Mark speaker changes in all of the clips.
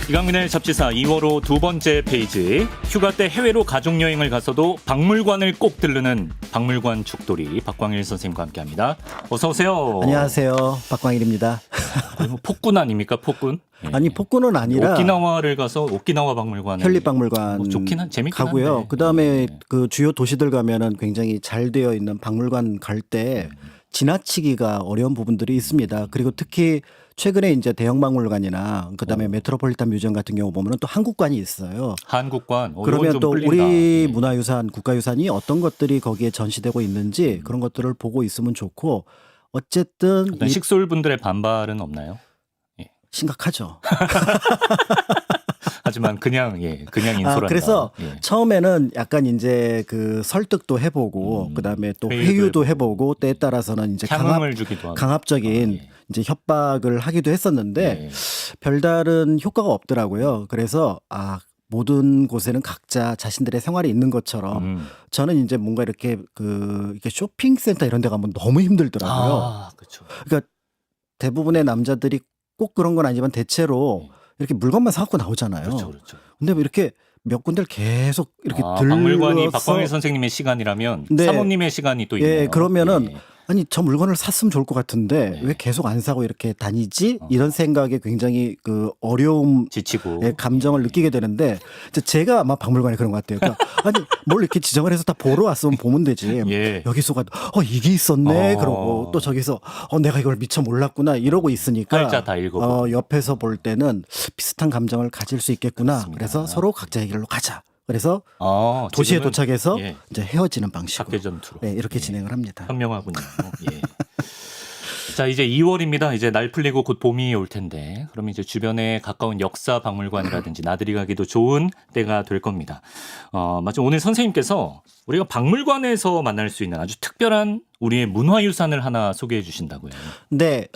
Speaker 1: 이강민의 잡지사 2월호 두 번째 페이지. 휴가 때 해외로 가족여행을 가서도 박물관을 꼭 들르는 박물관 죽돌이 박광일 선생님과 함께합니다. 어서 오세요.
Speaker 2: 안녕하세요. 박광일입니다.
Speaker 1: 뭐 폭군 아닙니까? 폭군? 예.
Speaker 2: 아니 폭군은 아니라
Speaker 1: 오키나와를 가서 오키나와 박물관
Speaker 2: 현립박물관
Speaker 1: 뭐 좋긴 한 재밌긴
Speaker 2: 가고요.
Speaker 1: 한데.
Speaker 2: 그다음에
Speaker 1: 예.
Speaker 2: 그 주요 도시들 가면은 굉장히 잘 되어 있는 박물관 갈 때 지나치기가 어려운 부분들이 있습니다. 그리고 특히 최근에 이제 대형 박물관이나 그다음에 메트로폴리탄 뮤지엄 같은 경우 보면은 또 한국관이 있어요.
Speaker 1: 한국관.
Speaker 2: 그러면
Speaker 1: 좀
Speaker 2: 또
Speaker 1: 끌린다.
Speaker 2: 우리
Speaker 1: 예.
Speaker 2: 문화유산, 국가유산이 어떤 것들이 거기에 전시되고 있는지 그런 것들을 보고 있으면 좋고 어쨌든
Speaker 1: 어떤 식솔분들의 반발은 없나요?
Speaker 2: 심각하죠.
Speaker 1: 하지만 그냥 인솔한다.
Speaker 2: 그래서
Speaker 1: 예.
Speaker 2: 처음에는 약간 이제 그 설득도 해보고 그다음에 또 회유도 해보고 때에 따라서는 이제
Speaker 1: 향응을 주기도 하고.
Speaker 2: 강압적인
Speaker 1: 예.
Speaker 2: 이제 협박을 하기도 했었는데
Speaker 1: 예.
Speaker 2: 별다른 효과가 없더라고요. 그래서 모든 곳에는 각자 자신들의 생활이 있는 것처럼 저는 이제 뭔가 이렇게 이렇게 쇼핑센터 이런 데 가면 너무 힘들더라고요.
Speaker 1: 그렇죠.
Speaker 2: 그러니까 대부분의 남자들이 꼭 그런 건 아니지만 대체로 이렇게 물건만 사갖고 나오잖아요.
Speaker 1: 그렇죠, 그렇죠.
Speaker 2: 근데 왜 이렇게 몇 군데를 계속 이렇게
Speaker 1: 박물관이 박광일 선생님의 시간이라면
Speaker 2: 네.
Speaker 1: 사모님의 시간이 또 있네요.
Speaker 2: 예, 그러면은
Speaker 1: 예.
Speaker 2: 아니 저 물건을 샀으면 좋을 것 같은데
Speaker 1: 네.
Speaker 2: 왜 계속 안 사고 이렇게 다니지? 이런 생각에 굉장히 그 어려움,
Speaker 1: 지치고
Speaker 2: 감정을 느끼게 되는데 이제 제가 아마 박물관에 그런 것 같아요. 그러니까 아니 뭘 이렇게 지정을 해서 다 보러 왔으면 보면 되지.
Speaker 1: 예.
Speaker 2: 여기서가 이게 있었네. 그러고 또 저기서 내가 이걸 미처 몰랐구나 이러고 있으니까
Speaker 1: 팔자 다 읽어보고.
Speaker 2: 옆에서 볼 때는 비슷한 감정을 가질 수 있겠구나.
Speaker 1: 그렇습니다.
Speaker 2: 그래서 서로 각자의 길로 가자. 그래서
Speaker 1: 지금은,
Speaker 2: 도시에 도착해서
Speaker 1: 예.
Speaker 2: 이제 헤어지는 방식으로
Speaker 1: 각계 전투로.
Speaker 2: 네, 이렇게 진행을 합니다.
Speaker 1: 현명하군요. 예. 자, 이제 2월입니다. 이제 날 풀리고 곧 봄이 올 텐데, 그러면 이제 주변에 가까운 역사 박물관이라든지 나들이 가기도 좋은 때가 될 겁니다. 마침 오늘 선생님께서 우리가 박물관에서 만날 수 있는 아주 특별한 우리의 문화유산을 하나 소개해 주신다고요.
Speaker 2: 네,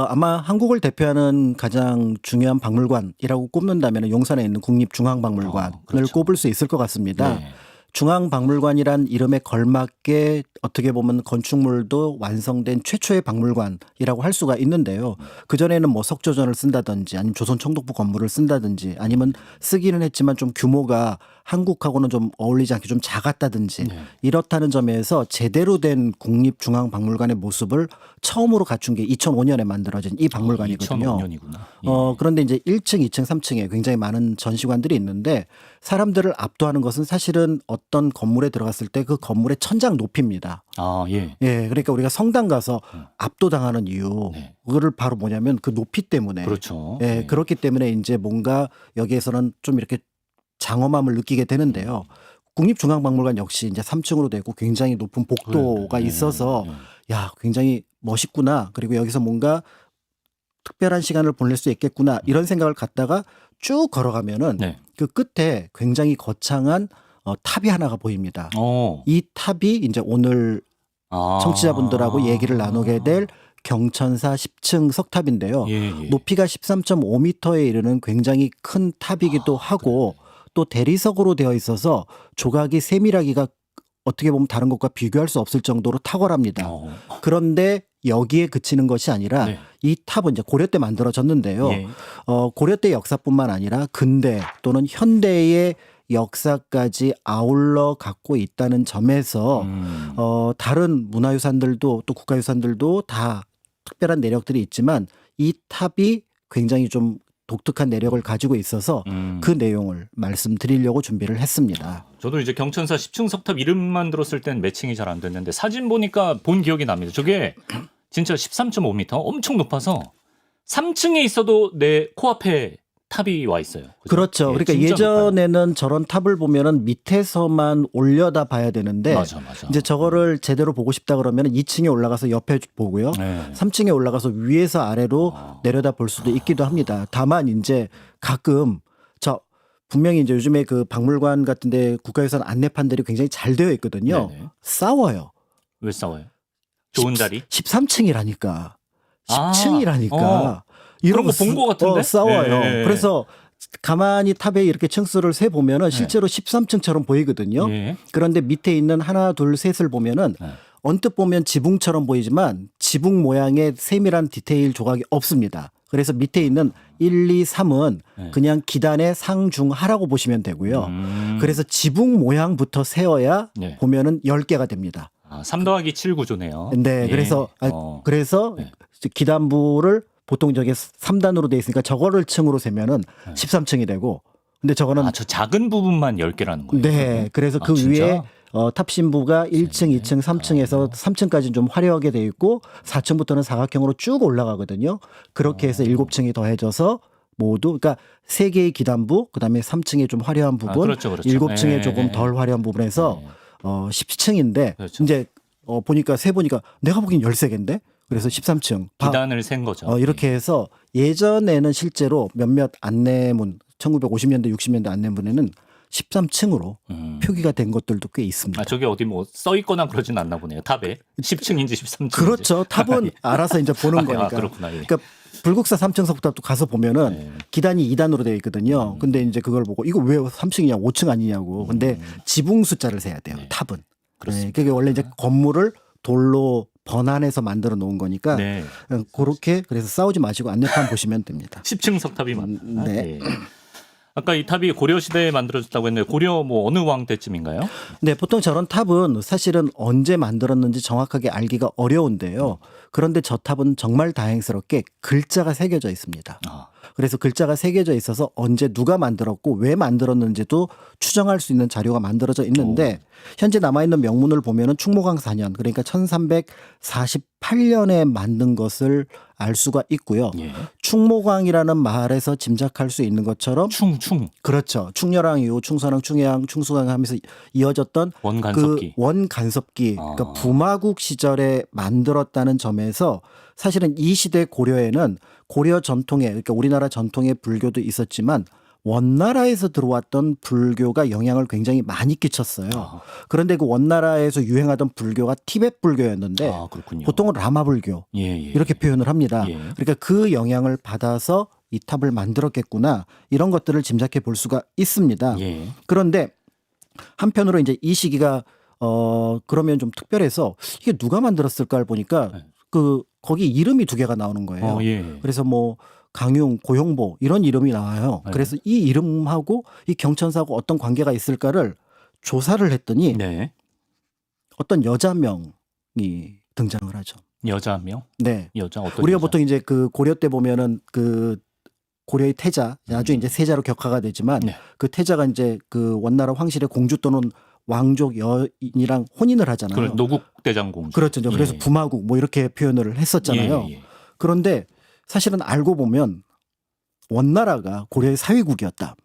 Speaker 2: 아마 한국을 대표하는 가장 중요한 박물관이라고 꼽는다면 용산에 있는 국립중앙박물관을
Speaker 1: 그렇죠.
Speaker 2: 꼽을 수 있을 것 같습니다.
Speaker 1: 네.
Speaker 2: 중앙박물관이란 이름에 걸맞게 어떻게 보면 건축물도 완성된 최초의 박물관이라고 할 수가 있는데요. 그전에는 뭐 석조전을 쓴다든지 아니면 조선총독부 건물을 쓴다든지 아니면 쓰기는 했지만 좀 규모가 한국하고는 좀 어울리지 않게 좀 작았다든지 이렇다는 점에서 제대로 된 국립중앙박물관의 모습을 처음으로 갖춘 게 2005년에 만들어진 이 박물관이거든요.
Speaker 1: 2005년이구나.
Speaker 2: 그런데 이제 1층, 2층, 3층에 굉장히 많은 전시관들이 있는데 사람들을 압도하는 것은 사실은 어떤 건물에 들어갔을 때 그 건물의 천장 높이입니다.
Speaker 1: 예.
Speaker 2: 예, 그러니까 우리가 성당 가서 압도당하는 이유, 그거를 바로 뭐냐면 그 높이 때문에.
Speaker 1: 그렇죠.
Speaker 2: 예, 그렇기 때문에 이제 뭔가 여기에서는 좀 이렇게 장엄함을 느끼게 되는데요. 국립중앙박물관 역시 이제 3층으로 되고 굉장히 높은 복도가 있어서 야, 굉장히 멋있구나. 그리고 여기서 뭔가 특별한 시간을 보낼 수 있겠구나. 이런 생각을 갖다가 쭉 걸어가면은 그 끝에 굉장히 거창한 탑이 하나가 보입니다. 이 탑이 이제 오늘 청취자분들하고 얘기를 나누게 될 경천사 10층 석탑인데요. 높이가 13.5m에 이르는 굉장히 큰 탑이기도 하고 또 대리석으로 되어 있어서 조각이 세밀하기가 어떻게 보면 다른 것과 비교할 수 없을 정도로 탁월합니다. 그런데 여기에 그치는 것이 아니라 이 탑은 이제 고려 때 만들어졌는데요. 고려 때 역사뿐만 아니라 근대 또는 현대의 역사까지 아울러 갖고 있다는 점에서 다른 문화유산들도 또 국가유산들도 다 특별한 내력들이 있지만 이 탑이 굉장히 좀 독특한 내력을 가지고 있어서 그 내용을 말씀드리려고 준비를 했습니다.
Speaker 1: 저도 이제 경천사 10층 석탑 이름만 들었을 땐 매칭이 잘 안 됐는데 사진 보니까 본 기억이 납니다. 저게 진짜 13.5m 엄청 높아서 3층에 있어도 내 코앞에 탑이 와 있어요.
Speaker 2: 그렇죠. 그러니까 예전에는 저런 탑을 보면은 밑에서만 올려다 봐야 되는데
Speaker 1: 맞아.
Speaker 2: 이제 저거를 제대로 보고 싶다 그러면 2층에 올라가서 옆에 보고요. 3층에 올라가서 위에서 아래로 내려다 볼 수도 있기도 합니다. 다만 이제 가끔 분명히 이제 요즘에 그 박물관 같은데 국가유산 안내판들이 굉장히 잘 되어 있거든요. 싸워요.
Speaker 1: 왜 싸워요? 좋은 자리?
Speaker 2: 13층이라니까. 10층이라니까.
Speaker 1: 이런 거 본 것 같은데?
Speaker 2: 싸워요. 그래서 가만히 탑에 이렇게 층수를 세 보면은 실제로 13층처럼 보이거든요. 그런데 밑에 있는 하나, 둘, 셋을 보면은 언뜻 보면 지붕처럼 보이지만 지붕 모양의 세밀한 디테일 조각이 없습니다. 그래서 밑에 있는 1, 2, 3은
Speaker 1: 네.
Speaker 2: 그냥 기단의 상중하라고 보시면 되고요. 그래서 지붕 모양부터 세어야
Speaker 1: 네.
Speaker 2: 보면은 10개가 됩니다.
Speaker 1: 3 더하기 7 구조네요.
Speaker 2: 네,
Speaker 1: 예.
Speaker 2: 그래서
Speaker 1: 네.
Speaker 2: 기단부를 보통 저게 3단으로 돼 있으니까 저거를 층으로 세면은 13층이 되고, 근데 저거는
Speaker 1: 저 작은 부분만 10개라는 거예요.
Speaker 2: 네, 그래서 그
Speaker 1: 진짜?
Speaker 2: 위에 탑신부가 1층, 2층, 3층에서 3층까지는 좀 화려하게 돼 있고 4층부터는 사각형으로 쭉 올라가거든요. 그렇게 해서 7층이 더해져서 모두 그러니까 3개의 기단부, 그다음에 3층에 좀 화려한 부분,
Speaker 1: 그렇죠, 그렇죠.
Speaker 2: 7층에
Speaker 1: 예,
Speaker 2: 조금
Speaker 1: 예,
Speaker 2: 덜 화려한 부분에서
Speaker 1: 예.
Speaker 2: 10층인데
Speaker 1: 그렇죠.
Speaker 2: 이제 보니까 내가 보기엔 13개인데 그래서 13층
Speaker 1: 기단을 센 거죠.
Speaker 2: 이렇게 해서 예전에는 실제로 몇몇 안내문 1950년대 60년대 안내문에는 13층으로 표기가 된 것들도 꽤 있습니다.
Speaker 1: 저기 어디 뭐 써 있거나 그러진 않나 보네요. 탑에 10층인지 13층인지.
Speaker 2: 그렇죠. 탑은 알아서 이제 보는 거니까.
Speaker 1: 그렇구나. 예.
Speaker 2: 그러니까 불국사 3층 석탑도 가서 보면은
Speaker 1: 네.
Speaker 2: 기단이 2단으로 되어 있거든요. 근데 이제 그걸 보고 이거 왜 3층이냐 5층 아니냐고. 근데 지붕 숫자를 세야 돼요. 탑은.
Speaker 1: 그렇습니다.
Speaker 2: 그게 원래 이제 건물을 돌로 번안해서 만들어 놓은 거니까
Speaker 1: 네.
Speaker 2: 그렇게 그래서 싸우지 마시고 안내판 보시면 됩니다.
Speaker 1: 10층 석탑이 맞나?
Speaker 2: 네.
Speaker 1: 예. 아까 이 탑이 고려 시대에 만들어졌다고 했는데 고려 뭐 어느 왕 때쯤인가요?
Speaker 2: 네, 보통 저런 탑은 사실은 언제 만들었는지 정확하게 알기가 어려운데요. 그런데 저 탑은 정말 다행스럽게 글자가 새겨져 있습니다. 그래서 글자가 새겨져 있어서 언제 누가 만들었고 왜 만들었는지도 추정할 수 있는 자료가 만들어져 있는데 현재 남아있는 명문을 보면은 충무강 4년 그러니까 1348년에 만든 것을 알 수가 있고요.
Speaker 1: 예.
Speaker 2: 충무강이라는 말에서 짐작할 수 있는 것처럼
Speaker 1: 충
Speaker 2: 그렇죠. 충렬왕 이후 충선왕, 충해왕, 충수강 하면서 이어졌던
Speaker 1: 원간섭기.
Speaker 2: 그 원간섭기 그러니까 부마국 시절에 만들었다는 점에서 사실은 이 시대 고려에는 고려 전통에 그러니까 우리나라 전통의 불교도 있었지만 원나라에서 들어왔던 불교가 영향을 굉장히 많이 끼쳤어요. 그런데 그 원나라에서 유행하던 불교가 티베트 불교였는데
Speaker 1: 그렇군요.
Speaker 2: 보통은 라마 불교 이렇게 표현을 합니다. 그러니까 그 영향을 받아서 이 탑을 만들었겠구나 이런 것들을 짐작해 볼 수가 있습니다. 그런데 한편으로 이제 이 시기가 그러면 좀 특별해서 이게 누가 만들었을까를 보니까 거기 이름이 2개가 나오는 거예요. 그래서 뭐 강융, 고용보 이런 이름이 나와요. 그래서 이 이름하고 이 경천사하고 어떤 관계가 있을까를 조사를 했더니 어떤 여자명이 등장을 하죠.
Speaker 1: 여자명?
Speaker 2: 네.
Speaker 1: 여자 어떤
Speaker 2: 우리가
Speaker 1: 여자?
Speaker 2: 보통 이제 그 고려 때 보면은 그 고려의 태자, 나중에 이제 세자로 격화가 되지만 그 태자가 이제 그 원나라 황실의 공주 또는 왕족 여인이랑 혼인을 하잖아요.
Speaker 1: 노국 대장공주.
Speaker 2: 그렇죠. 그래서 부마국 뭐 이렇게 표현을 했었잖아요. 그런데 사실은 알고 보면 원나라가 고려의 사위국이었다.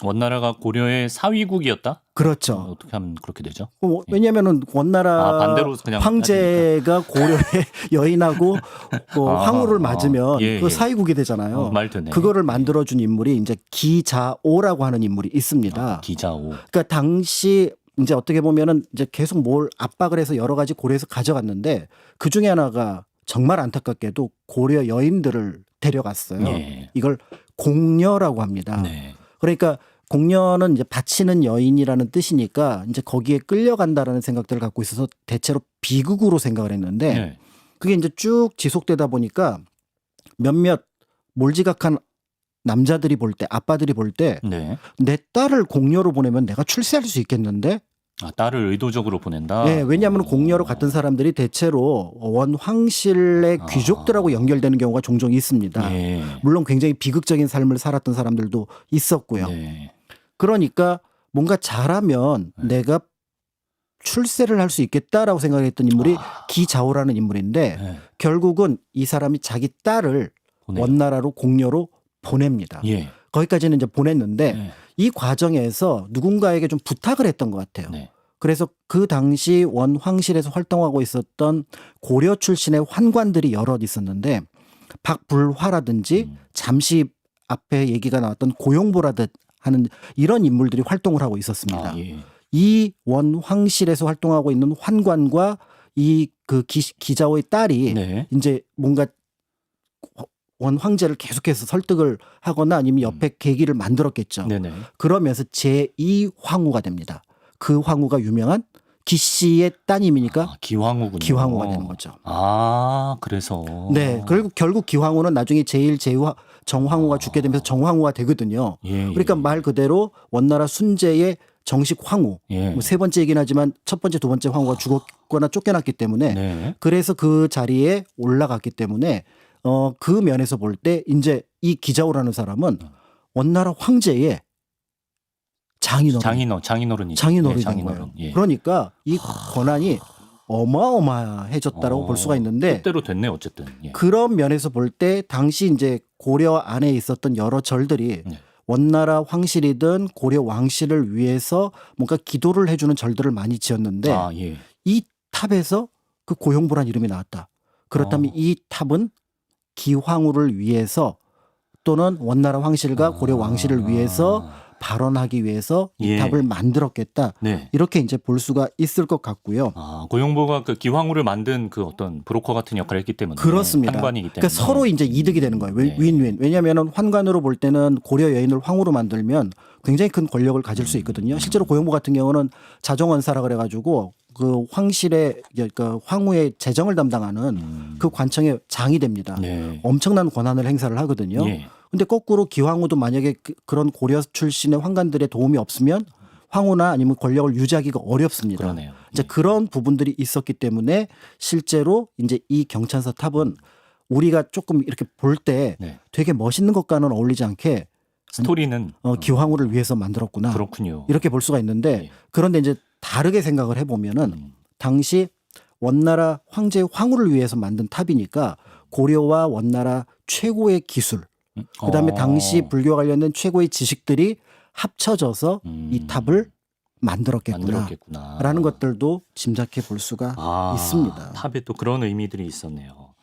Speaker 1: 원나라가 고려의 사위국이었다?
Speaker 2: 그렇죠.
Speaker 1: 어떻게 하면 그렇게 되죠?
Speaker 2: 왜냐하면은 원나라
Speaker 1: 반대로 그냥
Speaker 2: 황제가 고려의 여인하고 황후를 맞으면 그 사위국이 되잖아요.
Speaker 1: 말 되네.
Speaker 2: 그거를 만들어준 인물이 이제 기자오라고 하는 인물이 있습니다.
Speaker 1: 기자오.
Speaker 2: 그러니까 당시 이제 어떻게 보면은 이제 계속 뭘 압박을 해서 여러 가지 고려에서 가져갔는데 그 중에 하나가 정말 안타깝게도 고려 여인들을 데려갔어요. 이걸 공녀라고 합니다. 그러니까 공녀는 이제 바치는 여인이라는 뜻이니까 이제 거기에 끌려간다라는 생각들을 갖고 있어서 대체로 비극으로 생각을 했는데 그게 이제 쭉 지속되다 보니까 몇몇 몰지각한 남자들이 볼 때, 아빠들이 볼 때 내 딸을 공녀로 보내면 내가 출세할 수 있겠는데?
Speaker 1: 딸을 의도적으로 보낸다?
Speaker 2: 네, 왜냐하면 공녀로 갔던 사람들이 대체로 원황실의 귀족들하고 연결되는 경우가 종종 있습니다. 물론 굉장히 비극적인 삶을 살았던 사람들도 있었고요. 그러니까 뭔가 잘하면 내가 출세를 할 수 있겠다라고 생각했던 인물이 기자오라는 인물인데 결국은 이 사람이 자기 딸을 원나라로 공녀로 보냅니다. 거기까지는 이제 보냈는데 이 과정에서 누군가에게 좀 부탁을 했던 것 같아요. 그래서 그 당시 원황실에서 활동하고 있었던 고려 출신의 환관들이 여럿 있었는데 박불화라든지 잠시 앞에 얘기가 나왔던 고용보라듯 하는 이런 인물들이 활동을 하고 있었습니다. 이 원황실에서 활동하고 있는 환관과 이 그 기자오의 딸이 이제 뭔가 원 황제를 계속해서 설득을 하거나 아니면 옆에 계기를 만들었겠죠. 그러면서 제2황후가 됩니다. 그 황후가 유명한 기씨의 따님이니까
Speaker 1: 아, 기황후군요.
Speaker 2: 기황후가 되는 거죠.
Speaker 1: 아, 그래서.
Speaker 2: 네, 결국 기황후는 나중에 정황후가 죽게 되면서 정황후가 되거든요.
Speaker 1: 예,
Speaker 2: 그러니까 말 그대로 원나라 순제의 정식 황후.
Speaker 1: 예.
Speaker 2: 뭐 세 번째이긴 하지만 첫 번째, 두 번째 황후가 죽었거나 쫓겨났기 때문에
Speaker 1: 네.
Speaker 2: 그래서 그 자리에 올라갔기 때문에 그 면에서 볼 때 이제 이 기자오라는 사람은 원나라 황제의 장인어른이
Speaker 1: 장인어른이죠.
Speaker 2: 된 거예요.
Speaker 1: 예.
Speaker 2: 그러니까 이 권한이 어마어마해졌다고 볼 수가 있는데
Speaker 1: 뜻대로 됐네 어쨌든. 예.
Speaker 2: 그런 면에서 볼 때 당시 이제 고려 안에 있었던 여러 절들이
Speaker 1: 네.
Speaker 2: 원나라 황실이든 고려 왕실을 위해서 뭔가 기도를 해주는 절들을 많이 지었는데
Speaker 1: 아, 예.
Speaker 2: 이 탑에서 그 고용부란 이름이 나왔다. 그렇다면 이 탑은 기황후를 위해서 또는 원나라 황실과 고려 왕실을 위해서 발언하기 위해서 이
Speaker 1: 예.
Speaker 2: 탑을 만들었겠다.
Speaker 1: 네.
Speaker 2: 이렇게 이제 볼 수가 있을 것 같고요.
Speaker 1: 아, 고용보가 그 기황후를 만든 그 어떤 브로커 같은 역할을 했기 때문에.
Speaker 2: 그렇습니다.
Speaker 1: 환관이기 때문에.
Speaker 2: 그러니까 서로 이제 이득이 되는 거예요.
Speaker 1: 네.
Speaker 2: 윈윈. 왜냐하면 환관으로 볼 때는 고려 여인을 황후로 만들면 굉장히 큰 권력을 가질 수 있거든요. 실제로 고용보 같은 경우는 자정원사라 그래가지고 그 황실의 그 황후의 재정을 담당하는 그 관청의 장이 됩니다.
Speaker 1: 네.
Speaker 2: 엄청난 권한을 행사를 하거든요.
Speaker 1: 예.
Speaker 2: 근데 거꾸로 기황후도 만약에 그런 고려 출신의 황관들의 도움이 없으면 황후나 아니면 권력을 유지하기가 어렵습니다.
Speaker 1: 그러네요.
Speaker 2: 이제 그런 부분들이 있었기 때문에 실제로 이제 이 경찬사 탑은 우리가 조금 이렇게 볼 때
Speaker 1: 네.
Speaker 2: 되게 멋있는 것과는 어울리지 않게
Speaker 1: 스토리는
Speaker 2: 기황후를 위해서 만들었구나.
Speaker 1: 그렇군요.
Speaker 2: 이렇게 볼 수가 있는데
Speaker 1: 예.
Speaker 2: 그런데 이제 다르게 생각을 해보면은 당시 원나라 황제 황후를 위해서 만든 탑이니까 고려와 원나라 최고의 기술 그다음에 당시 불교 관련된 최고의 지식들이 합쳐져서 이 탑을 만들었겠구나라는 것들도 짐작해 볼 수가 있습니다.
Speaker 1: 탑에 또 그런 의미들이 있었네요.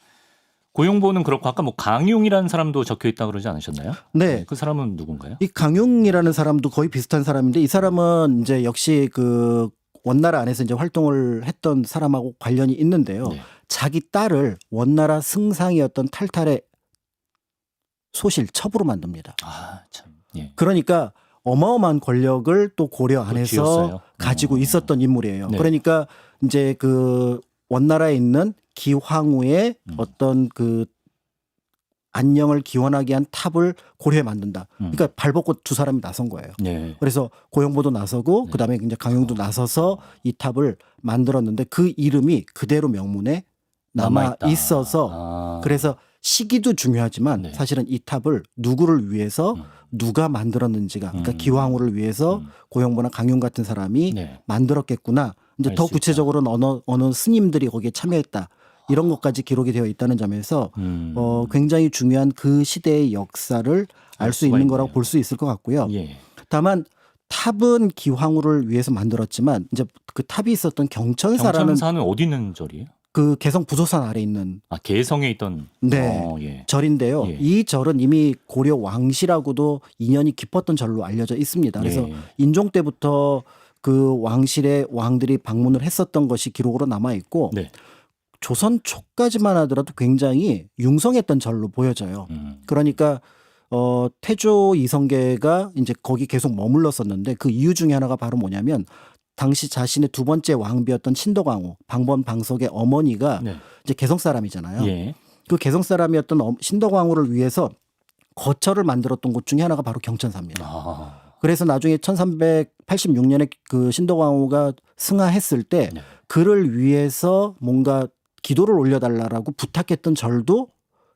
Speaker 1: 고용보는 그렇고 아까 뭐 강용이라는 사람도 적혀 있다 그러지 않으셨나요?
Speaker 2: 네.
Speaker 1: 그 사람은 누군가요?
Speaker 2: 이 강용이라는 사람도 거의 비슷한 사람인데 이 사람은 이제 역시 그 원나라 안에서 이제 활동을 했던 사람하고 관련이 있는데요.
Speaker 1: 네.
Speaker 2: 자기 딸을 원나라 승상이었던 탈탈의 소실 첩으로 만듭니다.
Speaker 1: 아, 참. 예.
Speaker 2: 그러니까 어마어마한 권력을 또 고려 안에서
Speaker 1: 쥐었어요.
Speaker 2: 가지고 있었던 인물이에요.
Speaker 1: 네.
Speaker 2: 그러니까 이제 그 원나라에 있는 기황후의 어떤 그 안녕을 기원하게 한 탑을 고려에 만든다. 그러니까 발벗고 두 사람이 나선 거예요.
Speaker 1: 네.
Speaker 2: 그래서 고용보도 나서고
Speaker 1: 네.
Speaker 2: 그다음에 이제 강용도 나서서 이 탑을 만들었는데 그 이름이 그대로 명문에 남아
Speaker 1: 남아있다.
Speaker 2: 있어서 그래서 시기도 중요하지만
Speaker 1: 네.
Speaker 2: 사실은 이 탑을 누구를 위해서 누가 만들었는지가 그러니까 기황후를 위해서 고용보나 강용 같은 사람이
Speaker 1: 네.
Speaker 2: 만들었겠구나. 이제
Speaker 1: 알
Speaker 2: 더
Speaker 1: 수
Speaker 2: 구체적으로는 어느 스님들이 거기에 참여했다. 이런 것까지 기록이 되어 있다는 점에서 굉장히 중요한 그 시대의 역사를 알 수
Speaker 1: 수가
Speaker 2: 있는 거라고
Speaker 1: 있네요.
Speaker 2: 볼 수 있을 것 같고요.
Speaker 1: 예.
Speaker 2: 다만 탑은 기황후를 위해서 만들었지만 이제 그 탑이 있었던 경천사라는
Speaker 1: 경천사는 어디 있는 절이에요?
Speaker 2: 그 개성 부소산 아래 있는
Speaker 1: 아, 개성에 있던.
Speaker 2: 네.
Speaker 1: 예.
Speaker 2: 절인데요.
Speaker 1: 예.
Speaker 2: 이 절은 이미 고려 왕실하고도 인연이 깊었던 절로 알려져 있습니다. 그래서
Speaker 1: 예.
Speaker 2: 인종 때부터 그 왕실의 왕들이 방문을 했었던 것이 기록으로 남아 있고
Speaker 1: 네.
Speaker 2: 조선 초까지만 하더라도 굉장히 융성했던 절로 보여져요. 그러니까 태조 이성계가 이제 거기 계속 머물렀었는데 그 이유 중에 하나가 바로 뭐냐면 당시 자신의 두 번째 왕비였던 신덕왕후 방번 방석의 어머니가
Speaker 1: 네.
Speaker 2: 이제 개성 사람이잖아요.
Speaker 1: 예.
Speaker 2: 그 개성 사람이었던 신덕왕후를 위해서 거처를 만들었던 곳 중에 하나가 바로 경천사입니다.
Speaker 1: 아.
Speaker 2: 그래서 나중에 1386년에 그 신덕왕후가 승하했을 때
Speaker 1: 네.
Speaker 2: 그를 위해서 뭔가 기도를 올려달라고 부탁했던 절도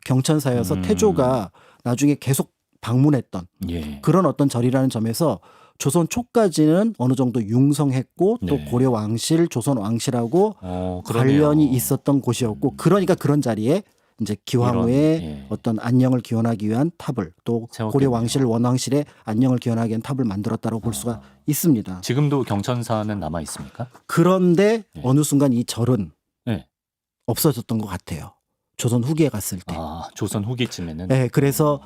Speaker 2: 경천사여서 태조가 나중에 계속 방문했던
Speaker 1: 예.
Speaker 2: 그런 어떤 절이라는 점에서 조선 초까지는 어느 정도 융성했고 또
Speaker 1: 네.
Speaker 2: 고려 왕실, 조선 왕실하고
Speaker 1: 그러네요.
Speaker 2: 관련이 있었던 곳이었고 그러니까 그런 자리에 이제 기황후의
Speaker 1: 이런, 예.
Speaker 2: 어떤 안녕을 기원하기 위한 탑을 또
Speaker 1: 세웠겠네요.
Speaker 2: 고려 왕실, 원왕실의 안녕을 기원하기 위한 탑을 만들었다고 볼 수가 있습니다.
Speaker 1: 지금도 경천사는 남아 있습니까?
Speaker 2: 그런데
Speaker 1: 네.
Speaker 2: 어느 순간 이 절은
Speaker 1: 네.
Speaker 2: 없어졌던 것 같아요. 조선 후기에 갔을 때.
Speaker 1: 아, 조선 후기쯤에는.
Speaker 2: 네, 그래서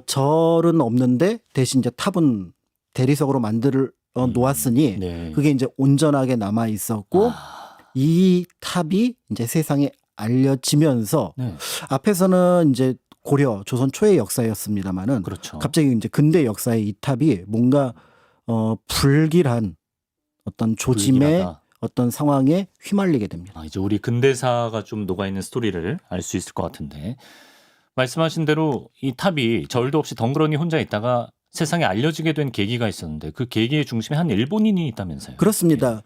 Speaker 2: 절은 없는데 대신 이제 탑은 대리석으로 만들 놓았으니
Speaker 1: 네.
Speaker 2: 그게 이제 온전하게 남아 있었고 이 탑이 이제 세상에 알려지면서
Speaker 1: 네.
Speaker 2: 앞에서는 이제 고려 조선 초의 역사였습니다만은
Speaker 1: 그렇죠.
Speaker 2: 갑자기 이제 근대 역사의 이 탑이 뭔가 불길한 어떤 조짐의
Speaker 1: 불길하다.
Speaker 2: 어떤 상황에 휘말리게 됩니다.
Speaker 1: 이제 우리 근대사가 좀 녹아있는 스토리를 알 수 있을 것 같은데 말씀하신 대로 이 탑이 절도 없이 덩그러니 혼자 있다가 세상에 알려지게 된 계기가 있었는데 그 계기의 중심에 한 일본인이 있다면서요.
Speaker 2: 그렇습니다.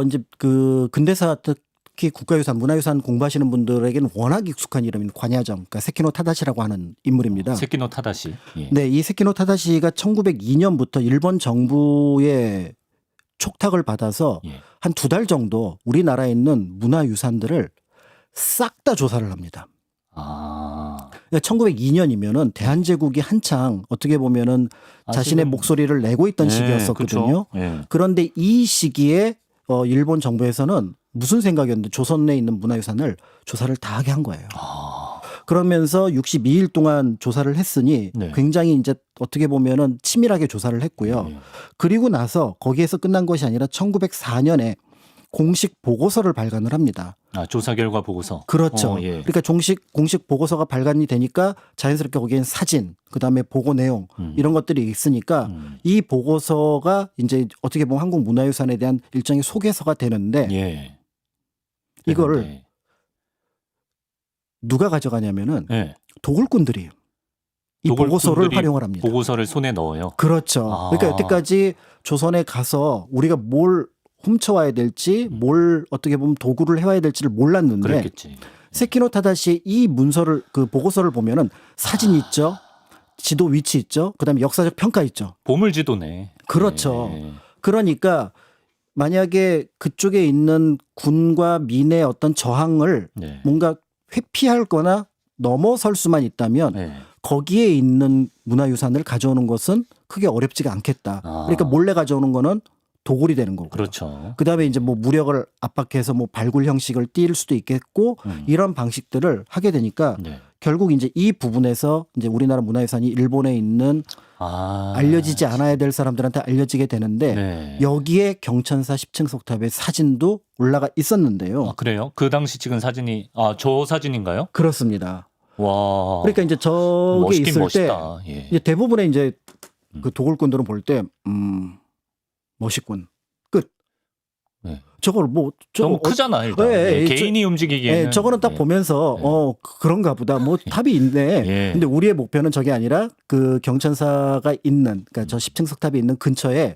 Speaker 2: 이제 그 근대사 특히 국가유산, 문화유산 공부하시는 분들에게는 워낙 익숙한 이름인 관야정, 그러니까 세키노 타다시라고 하는 인물입니다.
Speaker 1: 세키노 타다시. 예.
Speaker 2: 네, 이 세키노 타다시가 1902년부터 일본 정부의 촉탁을 받아서
Speaker 1: 예.
Speaker 2: 한 2달 정도 우리나라에 있는 문화유산들을 싹 다 조사를 합니다.
Speaker 1: 아,
Speaker 2: 그러니까 1902년이면은 대한제국이 한창 어떻게 보면은 자신의
Speaker 1: 지금-
Speaker 2: 목소리를 내고 있던
Speaker 1: 예,
Speaker 2: 시기였었거든요.
Speaker 1: 그쵸? 예.
Speaker 2: 그런데 이 시기에 일본 정부에서는 무슨 생각이었는데 조선에 있는 문화유산을 조사를 다 하게 한 거예요.
Speaker 1: 아,
Speaker 2: 그러면서 62일 동안 조사를 했으니
Speaker 1: 네.
Speaker 2: 굉장히 이제 어떻게 보면은 치밀하게 조사를 했고요.
Speaker 1: 예.
Speaker 2: 그리고 나서 거기에서 끝난 것이 아니라 1904년에 공식 보고서를 발간을 합니다.
Speaker 1: 조사 결과 보고서.
Speaker 2: 그렇죠.
Speaker 1: 예.
Speaker 2: 그러니까 공식 보고서가 발간이 되니까 자연스럽게 거기엔 사진, 그다음에 보고 내용 이런 것들이 있으니까 이 보고서가 이제 어떻게 보면 한국 문화유산에 대한 일종의 소개서가 되는데
Speaker 1: 예.
Speaker 2: 이거를
Speaker 1: 그런데,
Speaker 2: 누가 가져가냐면은
Speaker 1: 예.
Speaker 2: 도굴꾼들이 이
Speaker 1: 도굴꾼들이
Speaker 2: 보고서를 활용을 합니다.
Speaker 1: 보고서를 손에 넣어요.
Speaker 2: 그렇죠.
Speaker 1: 아.
Speaker 2: 그러니까 여태까지 조선에 가서 우리가 뭘 훔쳐와야 될지 뭘 어떻게 보면 도구를 해와야 될지를 몰랐는데
Speaker 1: 그랬겠지.
Speaker 2: 세키노 타다시의 이 문서를 그 보고서를 보면은 사진 있죠. 지도 위치 있죠. 그다음에 역사적 평가 있죠.
Speaker 1: 보물지도네.
Speaker 2: 그렇죠.
Speaker 1: 예.
Speaker 2: 그러니까 만약에 그쪽에 있는 군과 민의 어떤 저항을
Speaker 1: 네.
Speaker 2: 뭔가 회피할 거나 넘어설 수만 있다면
Speaker 1: 네.
Speaker 2: 거기에 있는 문화유산을 가져오는 것은 크게 어렵지가 않겠다.
Speaker 1: 아.
Speaker 2: 그러니까 몰래 가져오는 거는 도굴이 되는 거고.
Speaker 1: 그렇죠.
Speaker 2: 그다음에 이제 뭐 무력을 압박해서 뭐 발굴 형식을 띌 수도 있겠고 이런 방식들을 하게 되니까
Speaker 1: 네.
Speaker 2: 결국 이제 이 부분에서 이제 우리나라 문화유산이 일본에 있는 알려지지 않아야 될 사람들한테 알려지게 되는데
Speaker 1: 네.
Speaker 2: 여기에 경천사 10층 석탑의 사진도 올라가 있었는데요.
Speaker 1: 그래요? 그 당시 찍은 사진이 저 사진인가요?
Speaker 2: 그렇습니다.
Speaker 1: 와.
Speaker 2: 그러니까 이제 저게
Speaker 1: 멋있긴
Speaker 2: 있을
Speaker 1: 멋있다.
Speaker 2: 때
Speaker 1: 예.
Speaker 2: 이제 대부분의 이제 그 도굴꾼들은 볼 때 멋있군. 끝.
Speaker 1: 네.
Speaker 2: 저걸 뭐
Speaker 1: 너무 크잖아 일단.
Speaker 2: 예,
Speaker 1: 개인이 움직이기에는.
Speaker 2: 예, 저거는 딱 보면서 그런가 보다. 뭐 탑이 있네.
Speaker 1: 예.
Speaker 2: 근데 우리의 목표는 저게 아니라 그 경천사가 있는 그러니까 저 10층 석탑이 있는 근처에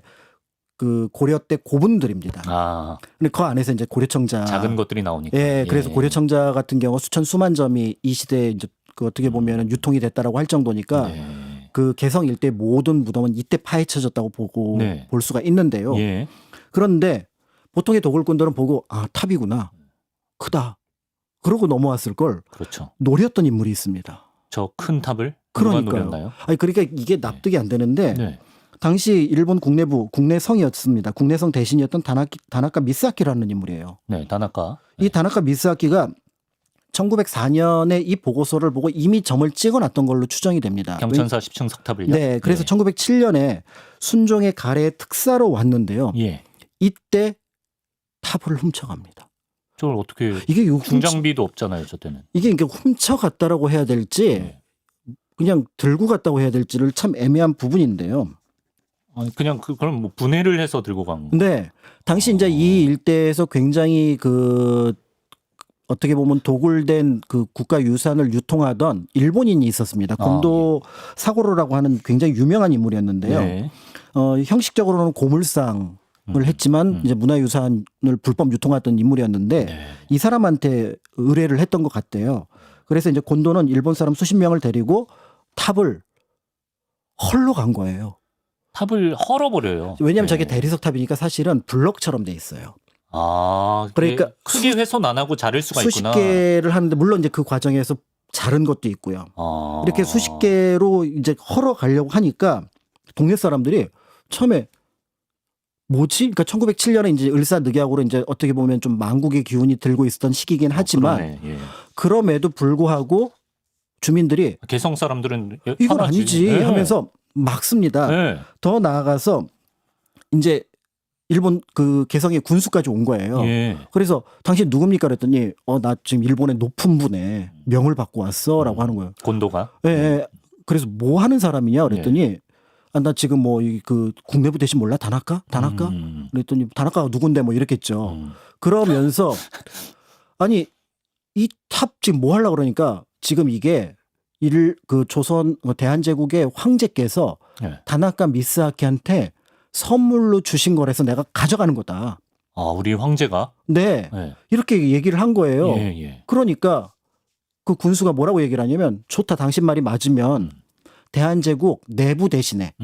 Speaker 2: 그 고려 때 고분들입니다. 근데 그 안에서 이제 고려청자
Speaker 1: 작은 것들이 나오니까.
Speaker 2: 예, 그래서 고려청자 같은 경우 수만 점이 이 시대에 이제 그 어떻게 보면은 유통이 됐다라고 할 정도니까
Speaker 1: 네.
Speaker 2: 그 개성 일대 모든 무덤은 이때 파헤쳐졌다고 보고
Speaker 1: 네.
Speaker 2: 볼 수가 있는데요.
Speaker 1: 예.
Speaker 2: 그런데 보통의 도굴꾼들은 보고 탑이구나. 크다. 그러고 넘어왔을 걸
Speaker 1: 그렇죠.
Speaker 2: 노렸던 인물이 있습니다.
Speaker 1: 저 큰 탑을 누가
Speaker 2: 그러니까요.
Speaker 1: 노렸나요?
Speaker 2: 아니 그러니까 이게 납득이 안 되는데
Speaker 1: 네.
Speaker 2: 당시 일본 국내성이었습니다. 국내성 대신이었던 다나카 미스아키라는 인물이에요.
Speaker 1: 네, 다나카.
Speaker 2: 이 다나카 미스아키가 1904년에 이 보고서를 보고 이미 점을 찍어놨던 걸로 추정이 됩니다.
Speaker 1: 경천사 10층 석탑을요?
Speaker 2: 네, 그래서 1907년에 순종의 가래에 특사로 왔는데요.
Speaker 1: 예.
Speaker 2: 이때 탑을 훔쳐갑니다.
Speaker 1: 저걸 어떻게
Speaker 2: 이게
Speaker 1: 중장비도 없잖아요, 저 때는.
Speaker 2: 이게 훔쳐갔다라고 해야 될지 그냥 들고 갔다고 해야 될지를 참 애매한 부분인데요.
Speaker 1: 그냥 그럼 뭐 분해를 해서 들고 간 거.
Speaker 2: 근데 당시 이제 이 일대에서 굉장히 어떻게 보면 도굴된 그 국가 유산을 유통하던 일본인이 있었습니다. 곤도 사고로라고 하는 굉장히 유명한 인물이었는데요.
Speaker 1: 네.
Speaker 2: 형식적으로는 고물상을 했지만 이제 문화유산을 불법 유통하던 인물이었는데
Speaker 1: 네.
Speaker 2: 이 사람한테 의뢰를 했던 것 같대요. 그래서 이제 곤도는 일본 사람 수십 명을 데리고 탑을 헐러 간 거예요.
Speaker 1: 탑을 헐어버려요.
Speaker 2: 왜냐하면
Speaker 1: 네.
Speaker 2: 저게 대리석 탑이니까 사실은 블럭처럼 돼 있어요.
Speaker 1: 그러니까 크게 훼손 안 하고 자를 수가
Speaker 2: 수십
Speaker 1: 있구나.
Speaker 2: 개를 하는데 물론 이제 그 과정에서 자른 것도 있고요. 이렇게 수십 개로 이제 헐어 가려고 하니까 동네 사람들이 처음에 뭐지? 그러니까 1907년에 이제 을사늑약으로 이제 어떻게 보면 좀 망국의 기운이 들고 있었던 시기긴 하지만
Speaker 1: 예.
Speaker 2: 그럼에도 불구하고 주민들이
Speaker 1: 개성 사람들은
Speaker 2: 이건
Speaker 1: 화나지.
Speaker 2: 아니지
Speaker 1: 네.
Speaker 2: 하면서 막습니다.
Speaker 1: 네.
Speaker 2: 더 나아가서 이제 일본 그 개성의 군수까지 온 거예요.
Speaker 1: 예.
Speaker 2: 그래서 당신 누굽니까 그랬더니 나 지금 일본의 높은 분의 명을 받고 왔어라고 하는 거예요.
Speaker 1: 곤도가.
Speaker 2: 예, 예. 그래서 뭐 하는 사람이냐 그랬더니 나 지금 뭐 그 국내부 대신 몰라? 다나카? 그랬더니 다나카가 누군데 뭐 이랬겠죠. 그러면서 아니 이 탑 지금 뭐 하려고 그러니까 지금 이게 그 조선 대한제국의 황제께서
Speaker 1: 네.
Speaker 2: 다나카 미스아키한테 선물로 주신 거라서 내가 가져가는 거다.
Speaker 1: 아, 우리 황제가?
Speaker 2: 네.
Speaker 1: 네.
Speaker 2: 이렇게 얘기를 한 거예요.
Speaker 1: 예, 예.
Speaker 2: 그러니까 그 군수가 뭐라고 얘기를 하냐면 좋다 당신 말이 맞으면 대한제국 내부 대신에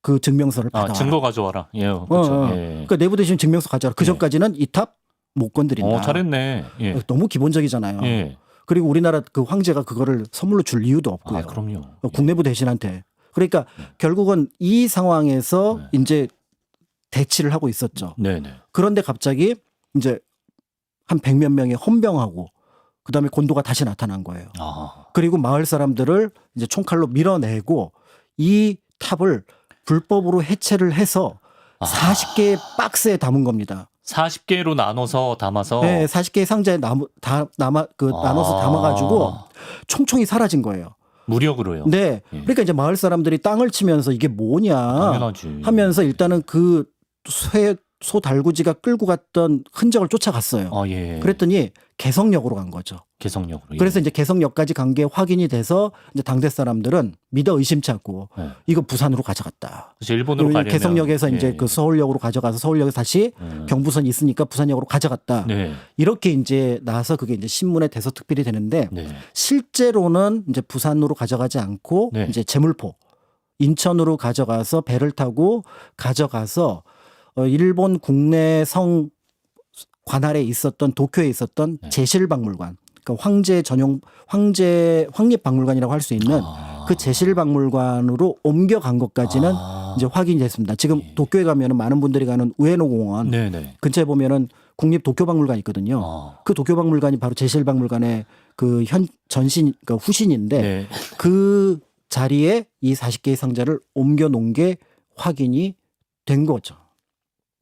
Speaker 2: 그 증명서를 받아와라.
Speaker 1: 증거 가져와라. 예, 그렇죠. 예.
Speaker 2: 그러니까 내부 대신 증명서 가져와라. 그 전까지는 이 탑 못 건드린다.
Speaker 1: 잘했네. 예.
Speaker 2: 너무 기본적이잖아요.
Speaker 1: 예.
Speaker 2: 그리고 우리나라 그 황제가 그거를 선물로 줄 이유도 없고요.
Speaker 1: 아, 그럼요.
Speaker 2: 국내부 대신한테. 그러니까 결국은 이 상황에서 이제 대치를 하고 있었죠.
Speaker 1: 네네.
Speaker 2: 그런데 갑자기 이제 한 100몇 명이 헌병하고 그다음에 곤도가 다시 나타난 거예요. 그리고 마을 사람들을 이제 총칼로 밀어내고 이 탑을 불법으로 해체를 해서 40개의 박스에 담은 겁니다.
Speaker 1: 40개로 나눠서 담아서.
Speaker 2: 네, 40개의 상자에 나눠서 담아가지고 총총이 사라진 거예요.
Speaker 1: 무력으로요.
Speaker 2: 네, 그러니까 이제 마을 사람들이 땅을 치면서 이게 뭐냐
Speaker 1: 당연하지.
Speaker 2: 하면서 일단은 그 소 달구지가 끌고 갔던 흔적을 쫓아갔어요.
Speaker 1: 예.
Speaker 2: 그랬더니 개성역으로 간 거죠.
Speaker 1: 개성역으로.
Speaker 2: 그래서 이제 개성역까지 간 게 확인이 돼서 이제 당대 사람들은 믿어 의심치 않고 이거 부산으로 가져갔다.
Speaker 1: 그래서 일본으로 가려면
Speaker 2: 개성역에서 이제 그 서울역으로 가져가서 서울역에서 다시 경부선이 있으니까 부산역으로 가져갔다.
Speaker 1: 네.
Speaker 2: 이렇게 이제 나서 그게 이제 신문에 대서특필이 되는데
Speaker 1: 네.
Speaker 2: 실제로는 이제 부산으로 가져가지 않고
Speaker 1: 네.
Speaker 2: 이제 제물포 인천으로 가져가서 배를 타고 가져가서 일본 국내 성 관할에 있었던 도쿄에 있었던 제실박물관, 그러니까 황립박물관이라고 할 수 있는 그 제실박물관으로 옮겨간 것까지는 이제 확인이 됐습니다. 지금 도쿄에 가면은 많은 분들이 가는 우에노공원 근처에 보면은 국립 도쿄박물관 있거든요. 그 도쿄박물관이 바로 제실박물관의 그 전신, 그러니까 후신인데 그 자리에 이 40개의 상자를 옮겨 놓은 게 확인이 된 거죠.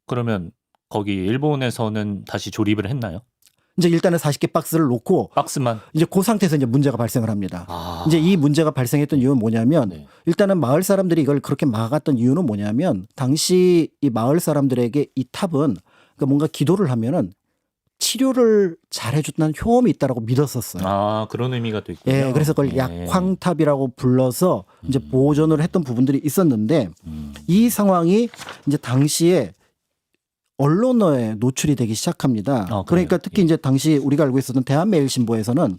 Speaker 1: 그러면 거기 일본에서는 다시 조립을 했나요?
Speaker 2: 이제 일단은 40개 박스를 놓고
Speaker 1: 박스만.
Speaker 2: 이제 그 상태에서 이제 문제가 발생을 합니다. 이제 이 문제가 발생했던 이유는 뭐냐면 일단은 마을 사람들이 이걸 그렇게 막았던 이유는 뭐냐면 당시 이 마을 사람들에게 이 탑은 그러니까 뭔가 기도를 하면은 치료를 잘해준다는 효험이 있다라고 믿었었어요.
Speaker 1: 그런 의미가 또 있군요.
Speaker 2: 예, 그래서 그걸 약황탑이라고 불러서 이제 보존을 했던 부분들이 있었는데 이 상황이 이제 당시에 언론에 노출이 되기 시작합니다. 그러니까 특히 이제 당시 우리가 알고 있었던 대한매일신보에서는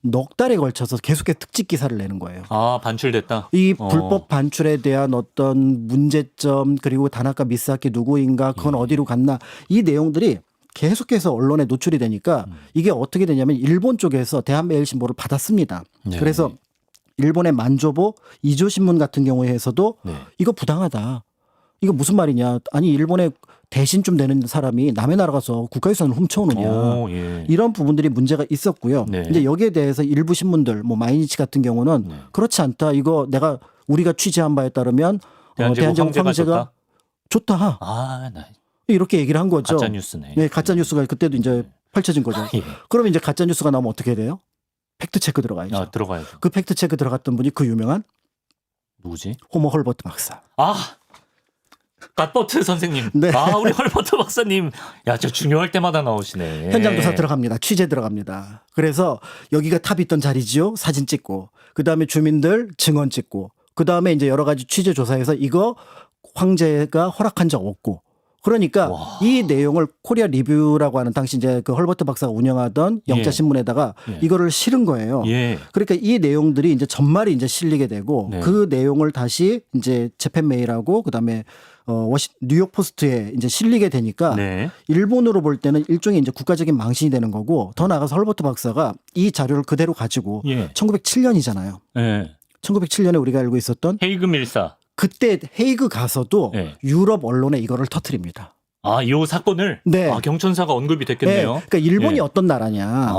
Speaker 2: 넉 달에 걸쳐서 계속해서 특집 기사를 내는 거예요.
Speaker 1: 반출됐다.
Speaker 2: 이 불법 반출에 대한 어떤 문제점 그리고 다나카 미스아키 누구인가 그건 어디로 갔나 이 내용들이 계속해서 언론에 노출이 되니까 이게 어떻게 되냐면 일본 쪽에서 대한매일신보를 받았습니다. 그래서 일본의 만조보 이조신문 같은 경우에서도 이거 부당하다. 이거 무슨 말이냐. 아니 일본에 대신 좀 되는 사람이 남의 나라 가서 국가유산을 훔쳐오느냐. 이런 부분들이 문제가 있었고요. 이제 여기에 대해서 일부 신문들 뭐 마이니치 같은 경우는 그렇지 않다. 이거 우리가 취재한 바에 따르면 대한제국 황제가 좋다. 이렇게 얘기를 한 거죠.
Speaker 1: 가짜 뉴스네.
Speaker 2: 네, 가짜 뉴스가 그때도 이제 펼쳐진 거죠. 그러면 이제 가짜 뉴스가 나오면 어떻게 해야 돼요? 팩트 체크 들어가야죠.
Speaker 1: 들어가야죠.
Speaker 2: 그 팩트 체크 들어갔던 분이 그 유명한
Speaker 1: 누구지?
Speaker 2: 호머 헐버트 박사.
Speaker 1: 갓버트 선생님.
Speaker 2: 네.
Speaker 1: 우리 헐버트 박사님. 저 중요할 때마다 나오시네.
Speaker 2: 현장 조사 들어갑니다. 취재 들어갑니다. 그래서 여기가 탑이 있던 자리지요. 사진 찍고 그다음에 주민들 증언 찍고 그다음에 이제 여러 가지 취재 조사에서 이거 황제가 허락한 적 없고 그러니까 이 내용을 코리아 리뷰라고 하는 당시 이제 그 헐버트 박사가 운영하던 영자 신문에다가 이거를 실은 거예요. 그러니까 이 내용들이 이제 전말이 이제 실리게 되고 그 내용을 다시 이제 재팬 메일하고 그다음에 뉴욕 포스트에 이제 실리게 되니까 일본으로 볼 때는 일종의 이제 국가적인 망신이 되는 거고 더 나아가서 헐버트 박사가 이 자료를 그대로 가지고 1907년이잖아요. 1907년에 우리가 알고 있었던
Speaker 1: 헤이그 밀사.
Speaker 2: 그때 헤이그 가서도 유럽 언론에 이거를 터뜨립니다.
Speaker 1: 이 사건을 경천사가 언급이 됐겠네요.
Speaker 2: 그러니까 일본이 어떤 나라냐.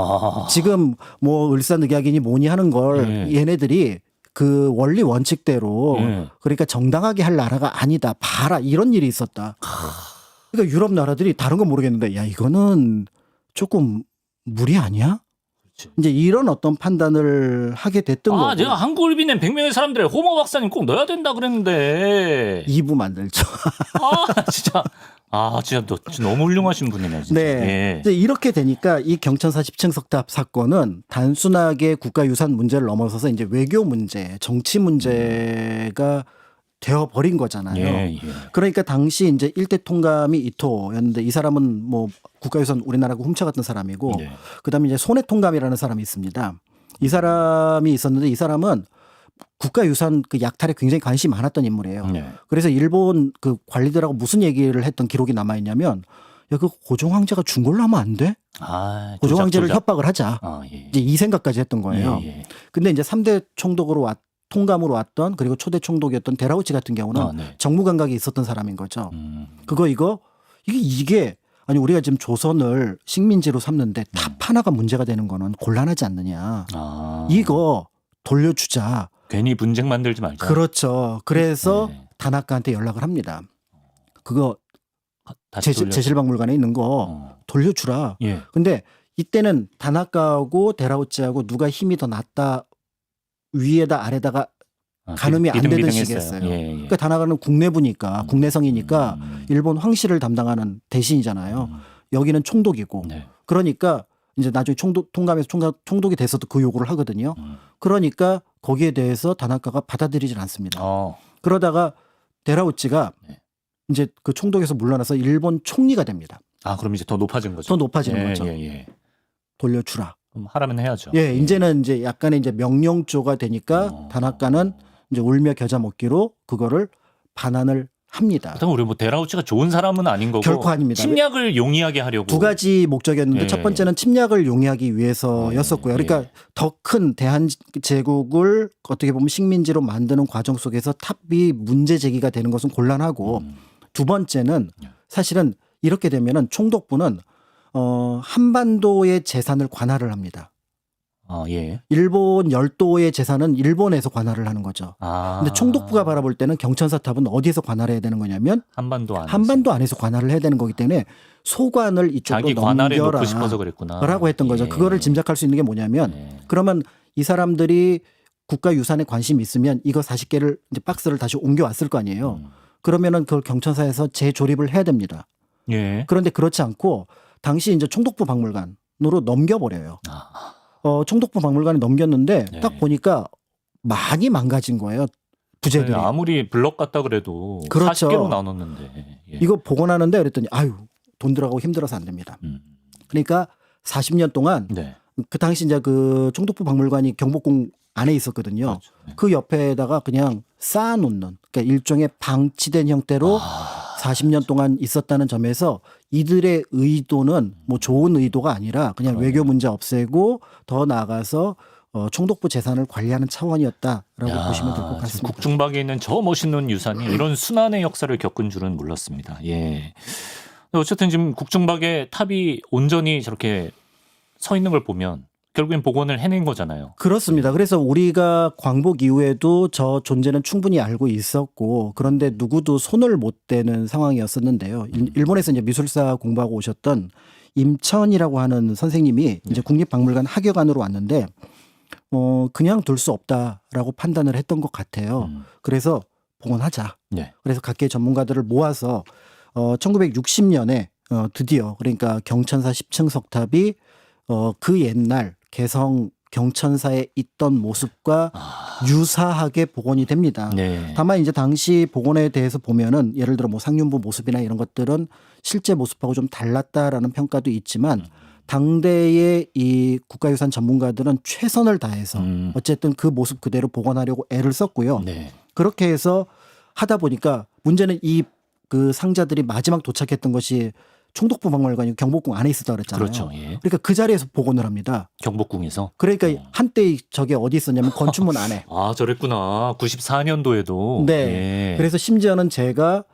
Speaker 2: 지금 뭐 을사늑약이니 뭐니 하는 걸 얘네들이 그 원리 원칙대로 그러니까 정당하게 할 나라가 아니다. 봐라. 이런 일이 있었다. 그러니까 유럽 나라들이 다른 건 모르겠는데 야 이거는 조금 무리 아니야? 이제 이런 어떤 판단을 하게 됐던 거고.
Speaker 1: 내가 한국을 빛낸 100명의 사람들의 호모 박사님 꼭 넣어야 된다 그랬는데.
Speaker 2: 2부 만들죠.
Speaker 1: 진짜. 진짜 너무 훌륭하신 분이네, 진짜.
Speaker 2: 네.
Speaker 1: 예.
Speaker 2: 이제 이렇게 되니까 이 경천사 10층 석탑 사건은 단순하게 국가유산 문제를 넘어서서 이제 외교 문제, 정치 문제가 되어버린 거잖아요.
Speaker 1: 예.
Speaker 2: 그러니까 당시 이제 일대 통감이 이토였는데 이 사람은 뭐 국가유산 우리나라가 훔쳐갔던 사람이고
Speaker 1: 네.
Speaker 2: 그다음에 이제 손해 통감이라는 사람이 있습니다. 이 사람이 있었는데 이 사람은 국가유산 그 약탈에 굉장히 관심이 많았던 인물이에요.
Speaker 1: 네.
Speaker 2: 그래서 일본 그 관리들하고 무슨 얘기를 했던 기록이 남아 있냐면 야, 그 고종 황제가 준 걸로 하면 안 돼? 고종 황제를 협박을 하자.
Speaker 1: 예.
Speaker 2: 이제 이 생각까지 했던 거예요.
Speaker 1: 예.
Speaker 2: 근데 이제 3대 총독으로 통감으로 왔던 그리고 초대 총독이었던 데라우치 같은 경우는
Speaker 1: 네.
Speaker 2: 정무 감각이 있었던 사람인 거죠. 이게 아니 우리가 지금 조선을 식민지로 삼는데 탑 하나가 문제가 되는 거는 곤란하지 않느냐. 이거 돌려주자.
Speaker 1: 괜히 분쟁 만들지 말자.
Speaker 2: 그렇죠. 그래서 다나카한테 연락을 합니다. 그거 제실박물관에 있는 거 돌려주라.
Speaker 1: 예.
Speaker 2: 근데 이때는 다나카하고 데라우치하고 누가 힘이 더 낫다 위에다 아래다가 가늠이 안 되던 시기였어요. 그러니까 다나카는 국내부니까 국내성이니까 일본 황실을 담당하는 대신이잖아요. 여기는 총독이고 그러니까 이제 나중에 통감에서 총독이 돼서도 그 요구를 하거든요. 그러니까 거기에 대해서 다나카가 받아들이질 않습니다. 그러다가 데라우치가 이제 그 총독에서 물러나서 일본 총리가 됩니다.
Speaker 1: 그럼 이제 더 높아진 거죠.
Speaker 2: 더 높아지는 거죠. 돌려주라.
Speaker 1: 그럼 하라면 해야죠.
Speaker 2: 이제는 이제 약간의 이제 명령조가 되니까 다나카는 이제 울며 겨자 먹기로 그거를 반환을 합니다.
Speaker 1: 그렇다면 우리 뭐 데라우치가 좋은 사람은 아닌 거고
Speaker 2: 결코 아닙니다.
Speaker 1: 침략을 용이하게 하려고
Speaker 2: 두 가지 목적이었는데 첫 번째는 침략을 용이하기 위해서였었고요. 그러니까 더 큰 대한제국을 어떻게 보면 식민지로 만드는 과정 속에서 탑이 문제 제기가 되는 것은 곤란하고 두 번째는 사실은 이렇게 되면은 총독부는 한반도의 재산을 관할을 합니다. 일본 열도의 재산은 일본에서 관할을 하는 거죠. 근데 총독부가 바라볼 때는 경천사 탑은 어디에서 관할해야 되는 거냐면 한반도 안에서 관할을 해야 되는 거기 때문에 소관을 이쪽으로
Speaker 1: 자기 관할에 놓고 싶어서
Speaker 2: 라고 했던 거죠. 그거를 짐작할 수 있는 게 뭐냐면 그러면 이 사람들이 국가유산에 관심이 있으면 이거 40개를 이제 박스를 다시 옮겨왔을 거 아니에요. 그러면은 그걸 경천사에서 재조립을 해야 됩니다. 그런데 그렇지 않고 당시 이제 총독부 박물관으로 넘겨버려요. 총독부 박물관에 넘겼는데 딱 보니까 많이 망가진 거예요. 부재들이.
Speaker 1: 아무리 블럭 같다 그래도
Speaker 2: 그렇죠.
Speaker 1: 40개로 나눴는데.
Speaker 2: 이거 복원하는데 그랬더니 돈 들어가고 힘들어서 안 됩니다. 그러니까 40년 동안 그 당시 이제 그 총독부 박물관이 경복궁 안에 있었거든요. 그 옆에다가 그냥 쌓아놓는 그러니까 일종의 방치된 형태로 40년 동안 있었다는 점에서 이들의 의도는 뭐 좋은 의도가 아니라 그냥 외교 문제 없애고 더 나아가서 총독부 재산을 관리하는 차원이었다라고 보시면 될 것 같습니다.
Speaker 1: 국중박에 있는 저 멋있는 유산이 이런 순환의 역사를 겪은 줄은 몰랐습니다. 어쨌든 지금 국중박의 탑이 온전히 저렇게 서 있는 걸 보면 결국엔 복원을 해낸 거잖아요.
Speaker 2: 그렇습니다. 그래서 우리가 광복 이후에도 저 존재는 충분히 알고 있었고 그런데 누구도 손을 못 대는 상황이었었는데요. 일본에서 이제 미술사 공부하고 오셨던 임천이라고 하는 선생님이 이제 국립박물관 학예관으로 왔는데 그냥 둘 수 없다라고 판단을 했던 것 같아요. 그래서 복원하자. 그래서 각계 전문가들을 모아서 1960년에 드디어 그러니까 경천사 10층 석탑이 그 옛날 개성 경천사에 있던 모습과 유사하게 복원이 됩니다. 다만 이제 당시 복원에 대해서 보면은 예를 들어 뭐 상륜부 모습이나 이런 것들은 실제 모습하고 좀 달랐다라는 평가도 있지만 당대의 이 국가유산 전문가들은 최선을 다해서 어쨌든 그 모습 그대로 복원하려고 애를 썼고요. 그렇게 해서 하다 보니까 문제는 이 그 상자들이 마지막 도착했던 것이 총독부 박물관이 경복궁 안에 있었다 그랬잖아요.
Speaker 1: 그렇죠.
Speaker 2: 그러니까 그 자리에서 복원을 합니다.
Speaker 1: 경복궁에서.
Speaker 2: 그러니까 한때 저게 어디 있었냐면 건축문 안에.
Speaker 1: 저랬구나. 94년도에도.
Speaker 2: 그래서 심지어는 제가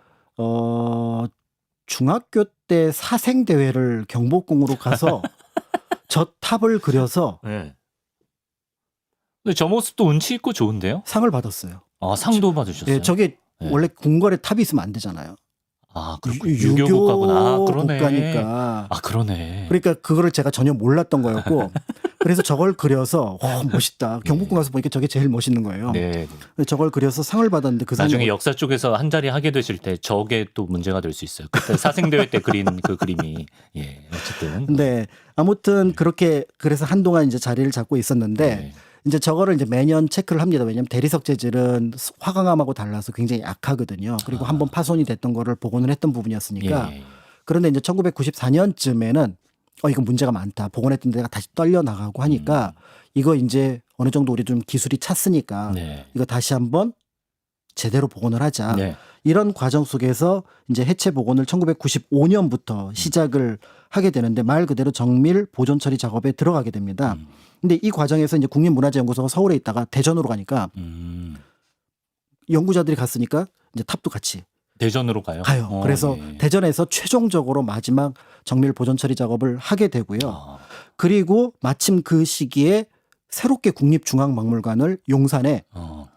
Speaker 2: 중학교 때 사생 대회를 경복궁으로 가서 저 탑을 그려서.
Speaker 1: 근데 저 모습도 운치 있고 좋은데요?
Speaker 2: 상을 받았어요.
Speaker 1: 상도 받으셨어요?
Speaker 2: 저게 원래 궁궐에 탑이 있으면 안 되잖아요.
Speaker 1: 아, 그렇군요. 유교 국가구나. 아, 그러네.
Speaker 2: 국가니까.
Speaker 1: 아, 그러네.
Speaker 2: 그러니까 그거를 제가 전혀 몰랐던 거였고 그래서 저걸 그려서 멋있다. 경복궁 가서 보니까 저게 제일 멋있는 거예요.
Speaker 1: 네.
Speaker 2: 저걸 그려서 상을 받았는데 그
Speaker 1: 나중에
Speaker 2: 상이
Speaker 1: 역사 쪽에서 한 자리 하게 되실 때 저게 또 문제가 될 수 있어요. 그때 사생대회 때 그린 그 그림이 어쨌든.
Speaker 2: 네. 아무튼 그렇게 그래서 한동안 이제 자리를 잡고 있었는데
Speaker 1: 네.
Speaker 2: 이제 저거를 이제 매년 체크를 합니다. 왜냐하면 대리석 재질은 화강암하고 달라서 굉장히 약하거든요. 그리고 한번 파손이 됐던 거를 복원을 했던 부분이었으니까.
Speaker 1: 예.
Speaker 2: 그런데 이제 1994년쯤에는 이거 문제가 많다. 복원했던 데가 다시 떨려 나가고 하니까 이거 이제 어느 정도 우리 좀 기술이 찼으니까
Speaker 1: 네.
Speaker 2: 이거 다시 한번 제대로 복원을 하자.
Speaker 1: 네.
Speaker 2: 이런 과정 속에서 이제 해체 복원을 1995년부터 시작을 하게 되는데 말 그대로 정밀 보존 처리 작업에 들어가게 됩니다. 근데 이 과정에서 이제 국립문화재연구소가 서울에 있다가 대전으로 가니까 연구자들이 갔으니까 이제 탑도 같이
Speaker 1: 대전으로 가요.
Speaker 2: 그래서
Speaker 1: 예.
Speaker 2: 대전에서 최종적으로 마지막 정밀 보존 처리 작업을 하게 되고요.
Speaker 1: 아,
Speaker 2: 그리고 마침 그 시기에 새롭게 국립중앙박물관을 용산에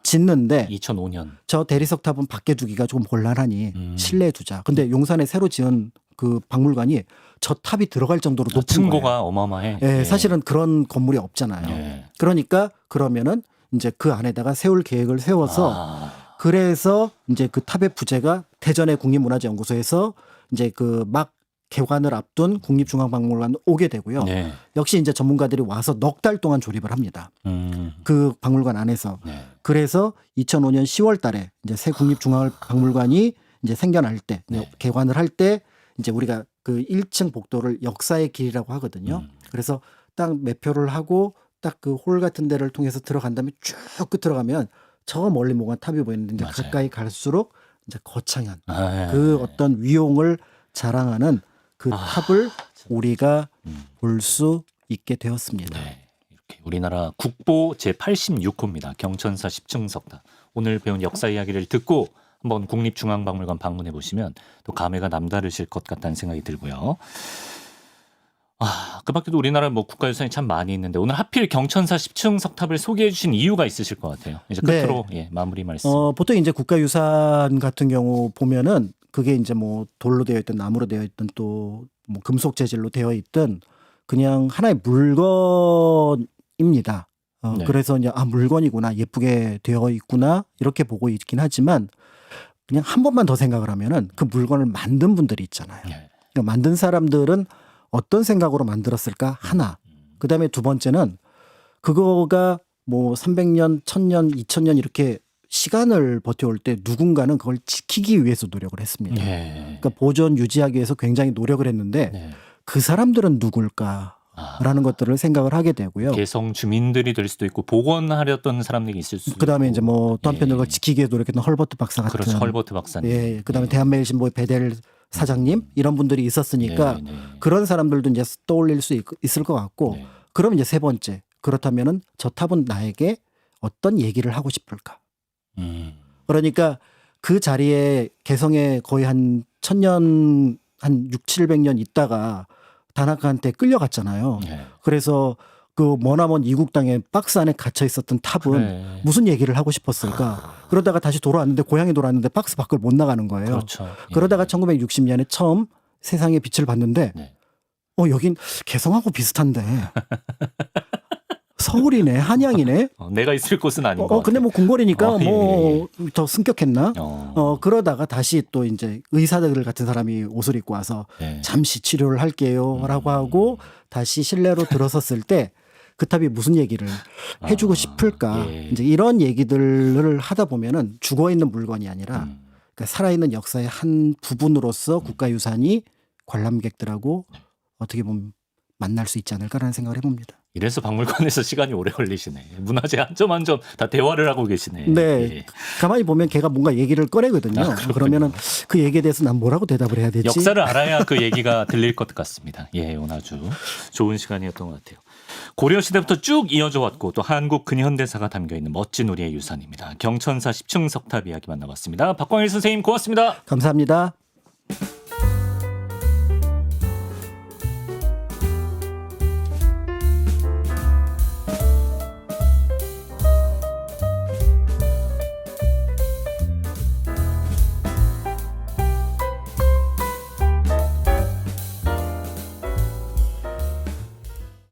Speaker 2: 짓는데
Speaker 1: 2005년.
Speaker 2: 저 대리석 탑은 밖에 두기가 조금 곤란하니 실내에 두자. 근데 용산에 새로 지은 그 박물관이 저 탑이 들어갈 정도로 높은
Speaker 1: 층고가
Speaker 2: 거예요.
Speaker 1: 어마어마해.
Speaker 2: 예, 사실은 그런 건물이 없잖아요.
Speaker 1: 예.
Speaker 2: 그러니까 그러면은 이제 그 안에다가 세울 계획을 세워서 그래서 이제 그 탑의 부재가 대전의 국립문화재연구소에서 이제 그 막 개관을 앞둔 국립중앙박물관 오게 되고요.
Speaker 1: 네.
Speaker 2: 역시 이제 전문가들이 와서 넉 달 동안 조립을 합니다. 그 박물관 안에서.
Speaker 1: 네.
Speaker 2: 그래서 2005년 10월 달에 이제 새 국립중앙박물관이 이제 생겨날 때
Speaker 1: 네.
Speaker 2: 개관을 할 때 이제 우리가 그 1층 복도를 역사의 길이라고 하거든요. 그래서 딱 매표를 하고 딱 그 홀 같은 데를 통해서 들어간 다음에 쭉 끝 들어가면 저 멀리 뭔가 탑이 보이는데 이제
Speaker 1: 맞아요.
Speaker 2: 가까이 갈수록 이제 거창한
Speaker 1: 아,
Speaker 2: 그 어떤 위용을 자랑하는 그 탑을 우리가 볼 수 있게 되었습니다.
Speaker 1: 네. 이렇게 우리나라 국보 제86호입니다. 경천사 10층 석탑. 오늘 배운 역사 이야기를 듣고 한번 국립중앙박물관 방문해 보시면 또 감회가 남다르실 것 같다는 생각이 들고요. 그 밖에도 우리나라 뭐 국가유산이 참 많이 있는데 오늘 하필 경천사 10층 석탑을 소개해 주신 이유가 있으실 것 같아요. 이제 끝으로 마무리 말씀.
Speaker 2: 보통 이제 국가유산 같은 경우 보면은 그게 이제 뭐 돌로 되어 있든 나무로 되어 있든 또 뭐 금속 재질로 되어 있든 그냥 하나의 물건입니다.
Speaker 1: 네.
Speaker 2: 그래서 이제 물건이구나, 예쁘게 되어 있구나 이렇게 보고 있긴 하지만 그냥 한 번만 더 생각을 하면은 그 물건을 만든 분들이 있잖아요.
Speaker 1: 네.
Speaker 2: 그러니까 만든 사람들은 어떤 생각으로 만들었을까 하나. 그다음에 두 번째는 그거가 뭐 300년, 1000년, 2000년 이렇게 시간을 버텨올 때 누군가는 그걸 지키기 위해서 노력을 했습니다.
Speaker 1: 네.
Speaker 2: 그러니까 보존 유지하기 위해서 굉장히 노력을 했는데
Speaker 1: 네.
Speaker 2: 그 사람들은 누굴까라는 것들을 생각을 하게 되고요.
Speaker 1: 개성 주민들이 될 수도 있고 복원하려던 사람들이 있을 수도
Speaker 2: 그다음에
Speaker 1: 있고.
Speaker 2: 이제 뭐 또 한편으로 그걸 지키기 위해 노력했던 헐버트 박사 같은
Speaker 1: 그렇죠. 헐버트 박사님.
Speaker 2: 그다음에 대한매일신보의 베델 사장님 이런 분들이 있었으니까 그런 사람들도 이제 떠올릴 수 있을 것 같고 그럼 이제 세 번째 그렇다면은 저 탑은 나에게 어떤 얘기를 하고 싶을까? 그러니까 그 자리에 개성에 거의 한 1000년 한 6, 700년 있다가 다나카한테 끌려갔잖아요. 그래서 그 머나먼 이국 땅에 박스 안에 갇혀 있었던 탑은 무슨 얘기를 하고 싶었을까? 그러다가 다시 돌아왔는데 고향에 돌아왔는데 박스 밖을 못 나가는 거예요.
Speaker 1: 그렇죠.
Speaker 2: 그러다가 1960년에 처음 세상의 빛을 봤는데 여긴 개성하고 비슷한데 서울이네, 한양이네.
Speaker 1: 내가 있을 곳은 아닌 것
Speaker 2: 근데 뭐 궁궐이니까
Speaker 1: 예.
Speaker 2: 뭐 더 승격했나? 그러다가 다시 또 이제 의사들 같은 사람이 옷을 입고 와서 잠시 치료를 할게요라고 하고 다시 실내로 들어섰을 때 그 탑이 무슨 얘기를 해주고 싶을까? 이제 이런 얘기들을 하다 보면은 죽어 있는 물건이 아니라 그러니까 살아있는 역사의 한 부분으로서 국가유산이 관람객들하고 어떻게 보면 만날 수 있지 않을까라는 생각을 해봅니다.
Speaker 1: 이래서 박물관에서 시간이 오래 걸리시네. 문화재 한 점 한 점 다 대화를 하고 계시네.
Speaker 2: 네. 가만히 보면 걔가 뭔가 얘기를 꺼내거든요. 그러면은 그 얘기에 대해서 난 뭐라고 대답을 해야 되지?
Speaker 1: 역사를 알아야 그 얘기가 들릴 것 같습니다. 오늘 아주 좋은 시간이었던 것 같아요. 고려시대부터 쭉 이어져 왔고 또 한국 근현대사가 담겨있는 멋진 우리의 유산입니다. 경천사 10층 석탑 이야기 만나봤습니다. 박광일 선생님 고맙습니다.
Speaker 2: 감사합니다.